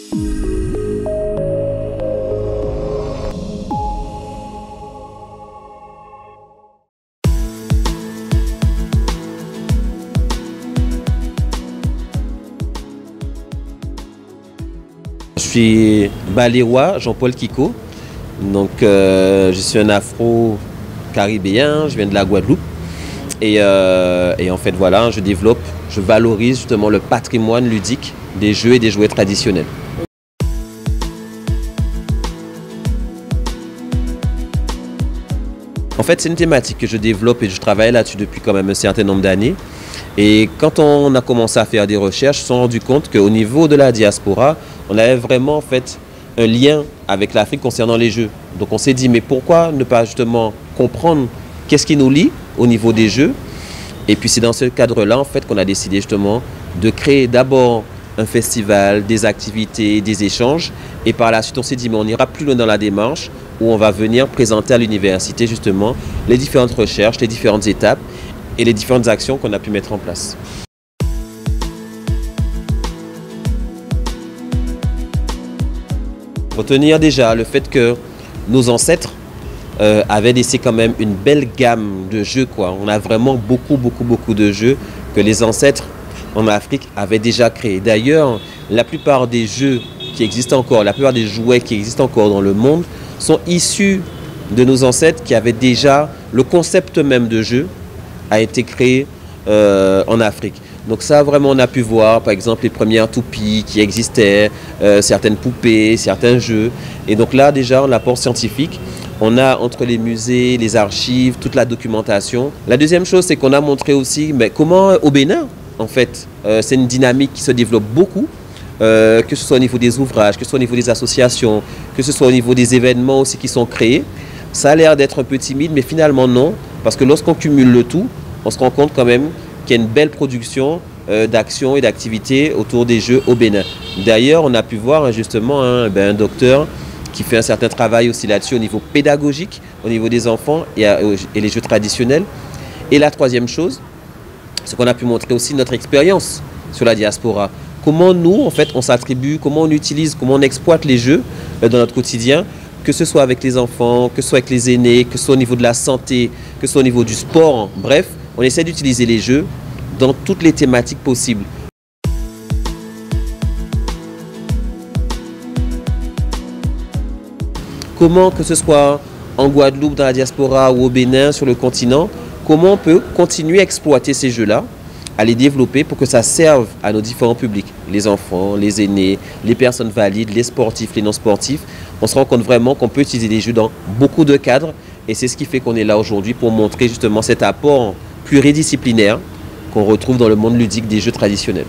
Je suis balérois, Jean-Paul Kiko. Donc, je suis un afro-caribéen, je viens de la Guadeloupe. Et en fait, voilà, je valorise justement le patrimoine ludique des jeux et des jouets traditionnels. En fait, c'est une thématique que je développe et je travaille là-dessus depuis quand même un certain nombre d'années. Et quand on a commencé à faire des recherches, on s'est rendu compte qu'au niveau de la diaspora, on avait vraiment en fait un lien avec l'Afrique concernant les jeux. Donc on s'est dit, mais pourquoi ne pas justement comprendre qu'est-ce qui nous lie au niveau des jeux? Et puis c'est dans ce cadre-là en fait qu'on a décidé justement de créer d'abord un festival, des activités, des échanges. Et par la suite, on s'est dit, mais on ira plus loin dans la démarche où on va venir présenter à l'université justement les différentes recherches, les différentes étapes et les différentes actions qu'on a pu mettre en place. Retenir déjà le fait que nos ancêtres avaient laissé quand même une belle gamme de jeux, quoi. On a vraiment beaucoup de jeux que les ancêtres en Afrique avaient déjà créés. D'ailleurs, la plupart des jeux qui existent encore, la plupart des jouets qui existent encore dans le monde sont issus de nos ancêtres qui avaient déjà le concept même de jeu a été créé en Afrique. Donc ça, vraiment, on a pu voir, par exemple, les premières toupies qui existaient, certaines poupées, certains jeux. Et donc là, déjà, on l'apport scientifique. On a entre les musées, les archives, toute la documentation. La deuxième chose, c'est qu'on a montré aussi comment au Bénin, en fait, c'est une dynamique qui se développe beaucoup, que ce soit au niveau des ouvrages, que ce soit au niveau des associations, que ce soit au niveau des événements aussi qui sont créés. Ça a l'air d'être un peu timide, mais finalement non, parce que lorsqu'on cumule le tout, on se rend compte quand même qu'il y a une belle production d'actions et d'activités autour des jeux au Bénin. D'ailleurs, on a pu voir justement un docteur qui fait un certain travail aussi là-dessus au niveau pédagogique, au niveau des enfants et les jeux traditionnels. Et la troisième chose, c'est qu'on a pu montrer aussi notre expérience sur la diaspora. Comment nous, en fait, on s'attribue, comment on utilise, comment on exploite les jeux dans notre quotidien, que ce soit avec les enfants, que ce soit avec les aînés, que ce soit au niveau de la santé, que ce soit au niveau du sport. Bref, on essaie d'utiliser les jeux dans toutes les thématiques possibles. Comment, que ce soit en Guadeloupe, dans la diaspora ou au Bénin, sur le continent, comment on peut continuer à exploiter ces jeux-là, à les développer pour que ça serve à nos différents publics, les enfants, les aînés, les personnes valides, les sportifs, les non-sportifs. On se rend compte vraiment qu'on peut utiliser les jeux dans beaucoup de cadres et c'est ce qui fait qu'on est là aujourd'hui pour montrer justement cet apport pluridisciplinaire qu'on retrouve dans le monde ludique des jeux traditionnels.